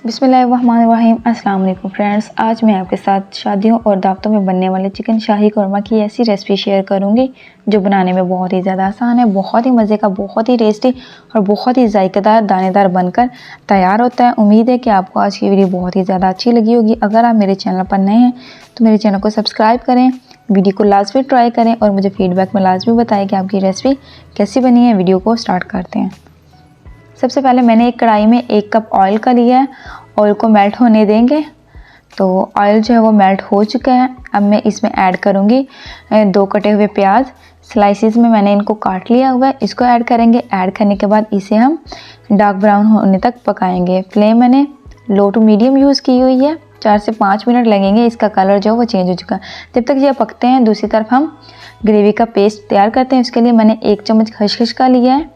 बिस्मिल्लाहिर्रहमानिर्रहीम। अस्सलाम वालेकुम फ्रेंड्स, आज मैं आपके साथ शादियों और दावतों में बनने वाले चिकन शाही कौरमा की ऐसी रेसिपी शेयर करूंगी जो बनाने में बहुत ही ज़्यादा आसान है, बहुत ही मज़े का, बहुत ही टेस्टी और बहुत ही जायकेदार दानेदार बनकर तैयार होता है। उम्मीद है कि आपको आज की वीडियो बहुत ही ज़्यादा अच्छी लगी होगी। अगर आप मेरे चैनल पर नए हैं तो मेरे चैनल को सब्सक्राइब करें, वीडियो को लाजमी ट्राई करें और मुझे फीडबैक में लाजमी बताएं कि आपकी रेसिपी कैसी बनी है। वीडियो को स्टार्ट करते हैं। सबसे पहले मैंने एक कढ़ाई में 1 कप ऑयल का लिया है। ऑयल को मेल्ट होने देंगे। तो ऑयल जो है वो मेल्ट हो चुका है। अब मैं इसमें ऐड करूँगी 2 कटे हुए प्याज। स्लाइसिस में मैंने इनको काट लिया हुआ है, इसको ऐड करेंगे। ऐड करने के बाद इसे हम डार्क ब्राउन होने तक पकाएंगे। फ्लेम मैंने लो टू मीडियम यूज़ की हुई है। 4 से 5 मिनट लगेंगे, इसका कलर जो है वो चेंज हो चुका है। जब तक ये पकते हैं दूसरी तरफ हम ग्रेवी का पेस्ट तैयार करते हैं। उसके लिए मैंने 1 चम्मच खसखस का लिया है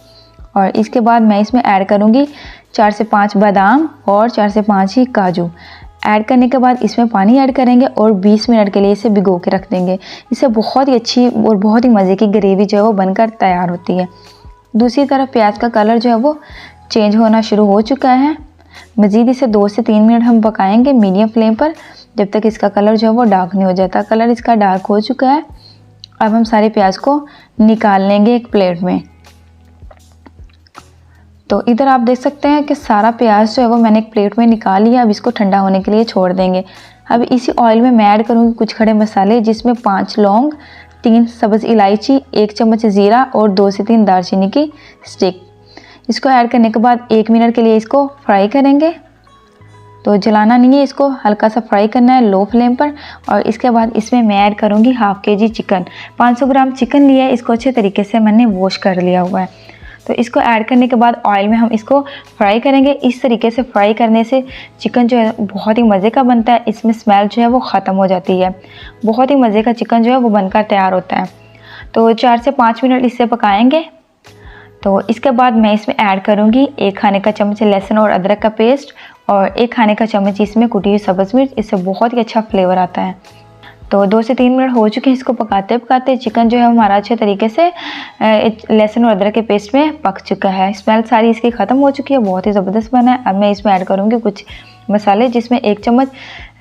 और इसके बाद मैं इसमें ऐड करूँगी 4 से 5 बादाम और 4 से 5 ही काजू। ऐड करने के बाद इसमें पानी ऐड करेंगे और 20 मिनट के लिए इसे भिगो के रख देंगे। इससे बहुत ही अच्छी और बहुत ही मज़े की ग्रेवी जो है वो बनकर तैयार होती है। दूसरी तरफ प्याज का कलर जो है वो चेंज होना शुरू हो चुका है। मज़ीद इसे 2 से 3 मिनट हम पकाएंगे मीडियम फ्लेम पर, जब तक इसका कलर जो है वो डार्क नहीं हो जाता। कलर इसका डार्क हो चुका है। अब हम सारे प्याज को निकाल लेंगे एक प्लेट में। तो इधर आप देख सकते हैं कि सारा प्याज जो है वो मैंने एक प्लेट में निकाल लिया। अब इसको ठंडा होने के लिए छोड़ देंगे। अब इसी ऑयल में मैं ऐड करूँगी कुछ खड़े मसाले, जिसमें 5 लौंग, 3 सब्ज़ इलायची, 1 चम्मच ज़ीरा और 2 से 3 दालचीनी की स्टिक। इसको ऐड करने के बाद 1 मिनट के लिए इसको फ्राई करेंगे। तो जलाना नहीं है, इसको हल्का सा फ्राई करना है लो फ्लेम पर। और इसके बाद इसमें मैं ऐड करूँगी half kg chicken. 500 gram chicken लिया है, इसको अच्छे तरीके से मैंने वॉश कर लिया हुआ है। तो इसको ऐड करने के बाद ऑयल में हम इसको फ्राई करेंगे। इस तरीके से फ्राई करने से चिकन जो है बहुत ही मज़े का बनता है। इसमें स्मेल जो है वो ख़त्म हो जाती है। बहुत ही मज़े का चिकन जो है वो बनकर तैयार होता है। तो 4 से 5 मिनट इसे पकाएंगे। तो इसके बाद मैं इसमें ऐड करूँगी 1 खाने का चम्मच लहसुन और अदरक का पेस्ट और 1 खाने का चम्मच इसमें कुटी हुई सब्ज़ मिर्च। इससे बहुत ही अच्छा फ्लेवर आता है। तो 2 से 3 मिनट हो चुके हैं। इसको पकाते पकाते चिकन जो है हमारा अच्छे तरीके से लहसुन और अदरक के पेस्ट में पक चुका है। स्मेल सारी इसकी ख़त्म हो चुकी है, बहुत ही ज़बरदस्त बना है। अब मैं इसमें ऐड करूँगी कुछ मसाले, जिसमें 1 चम्मच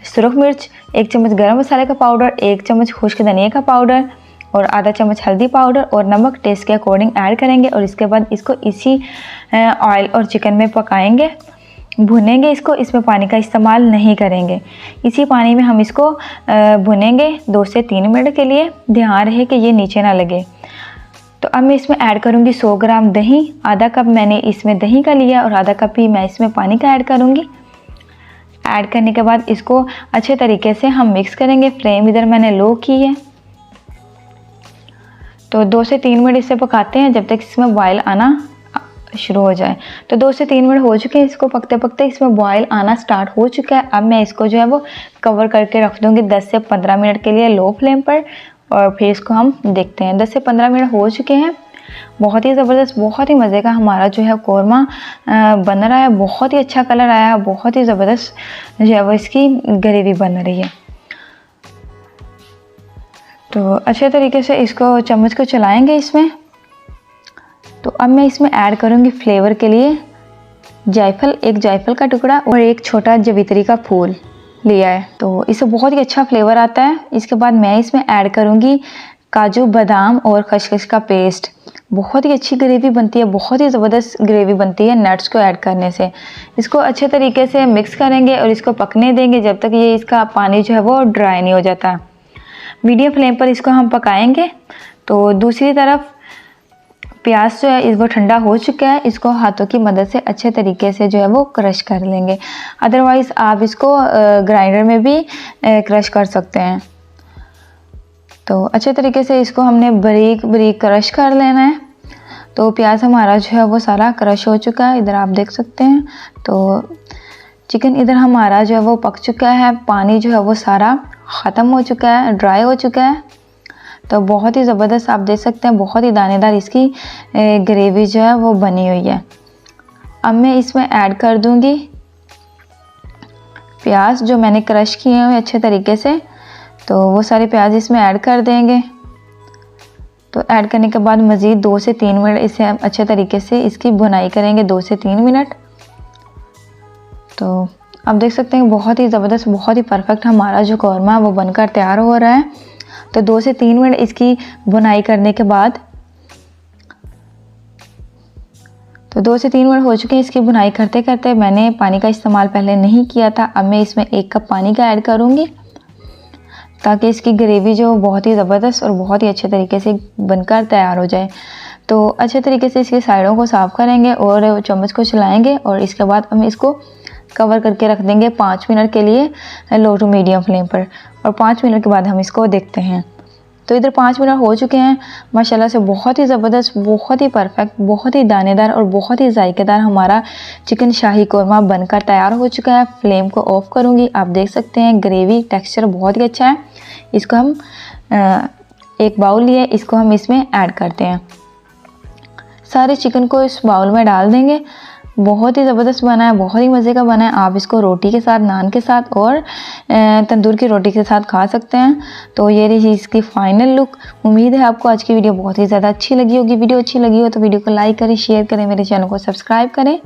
सुरख मिर्च, 1 चम्मच गरम मसाले का पाउडर, 1 चम्मच खुश्क धनिया का पाउडर और आधा चम्मच हल्दी पाउडर और नमक टेस्ट के अकॉर्डिंग ऐड करेंगे। और इसके बाद इसको इसी ऑयल और चिकन में पकाएंगे, भुनेंगे इसको। इसमें पानी का इस्तेमाल नहीं करेंगे, इसी पानी में हम इसको भुनेंगे 2 से 3 मिनट के लिए। ध्यान रहे कि ये नीचे ना लगे। तो अब मैं इसमें ऐड करूँगी 100 ग्राम दही। आधा कप मैंने इसमें दही का लिया और आधा कप ही मैं इसमें पानी का ऐड करूँगी। ऐड करने के बाद इसको अच्छे तरीके से हम मिक्स करेंगे। फ्लेम इधर मैंने लो की है। तो 2 से 3 मिनट इसे पकाते हैं जब तक इसमें बॉयल आना शुरू हो जाए। तो 2 से 3 मिनट हो चुके हैं। इसको पकते पकते इसमें बॉयल आना स्टार्ट हो चुका है। अब मैं इसको जो है वो कवर करके रख दूँगी 10 से 15 मिनट के लिए लो फ्लेम पर और फिर इसको हम देखते हैं। 10 से 15 मिनट हो चुके हैं। बहुत ही ज़बरदस्त, बहुत ही मज़े का हमारा जो है कौरमा बन रहा है। बहुत ही अच्छा कलर आया है, बहुत ही ज़बरदस्त जो है वो इसकी ग्रेवी बन रही है। तो अच्छे तरीके से इसको चम्मच को चलाएँगे इसमें। तो अब मैं इसमें ऐड करूँगी फ्लेवर के लिए जायफल, 1 जायफल का टुकड़ा और 1 छोटा जवित्री का फूल लिया है। तो इससे बहुत ही अच्छा फ्लेवर आता है। इसके बाद मैं इसमें ऐड करूँगी काजू, बादाम और खसखस का पेस्ट। बहुत ही अच्छी ग्रेवी बनती है, बहुत ही ज़बरदस्त ग्रेवी बनती है नट्स को ऐड करने से। इसको अच्छे तरीके से मिक्स करेंगे और इसको पकने देंगे जब तक ये इसका पानी जो है वो ड्राई नहीं हो जाता। मीडियम फ्लेम पर इसको हम पकाएंगे। तो दूसरी तरफ प्याज जो है वो ठंडा हो चुका है। इसको हाथों की मदद से अच्छे तरीके से जो है वो क्रश कर लेंगे। अदरवाइज़ आप इसको ग्राइंडर में भी क्रश कर सकते हैं। तो अच्छे तरीके से इसको हमने बारीक बारीक क्रश कर लेना है। तो प्याज हमारा जो है वो सारा क्रश हो चुका है, इधर आप देख सकते हैं। तो चिकन इधर हमारा जो है वो पक चुका है। पानी जो है वो सारा ख़त्म हो चुका है, ड्राई हो चुका है। तो बहुत ही ज़बरदस्त आप देख सकते हैं, बहुत ही दानेदार इसकी ग्रेवी जो है वो बनी हुई है। अब मैं इसमें ऐड कर दूंगी प्याज जो मैंने क्रश किए हुए अच्छे तरीके से। तो वो सारे प्याज इसमें ऐड कर देंगे। तो ऐड करने के बाद मज़ीद 2 से 3 मिनट इसे हम अच्छे तरीके से इसकी भुनाई करेंगे, 2 से 3 मिनट। तो आप देख सकते हैं बहुत ही ज़बरदस्त, बहुत ही परफेक्ट हमारा जो कौरमा है वो बनकर तैयार हो रहा है। तो 2 से 3 मिनट इसकी बुनाई करने के बाद, तो 2 से 3 मिनट हो चुके हैं इसकी बुनाई करते करते। मैंने पानी का इस्तेमाल पहले नहीं किया था। अब मैं इसमें 1 कप पानी का ऐड करूँगी ताकि इसकी ग्रेवी जो बहुत ही ज़बरदस्त और बहुत ही अच्छे तरीके से बनकर तैयार हो जाए। तो अच्छे तरीके से इसकी साइडों को साफ़ करेंगे और चम्मच को चलाएँगे और इसके बाद हम इसको कवर करके रख देंगे 5 मिनट के लिए लो टू मीडियम फ्लेम पर। और 5 मिनट के बाद हम इसको देखते हैं। तो इधर 5 मिनट हो चुके हैं। माशाल्लाह से बहुत ही ज़बरदस्त, बहुत ही परफेक्ट, बहुत ही दानेदार और बहुत ही जायकेदार हमारा चिकन शाही कौरमा बनकर तैयार हो चुका है। फ्लेम को ऑफ करूँगी। आप देख सकते हैं ग्रेवी टेक्सचर बहुत ही अच्छा है। इसको हम एक बाउल लिए, इसको हम इसमें ऐड करते हैं। सारे चिकन को इस बाउल में डाल देंगे। बहुत ही ज़बरदस्त बना है, बहुत ही मज़े का बना है। आप इसको रोटी के साथ, नान के साथ और तंदूर की रोटी के साथ खा सकते हैं। तो ये रही इसकी फ़ाइनल लुक। उम्मीद है आपको आज की वीडियो बहुत ही ज़्यादा अच्छी लगी होगी। वीडियो अच्छी लगी हो तो वीडियो को लाइक करें, शेयर करें, मेरे चैनल को सब्सक्राइब करें।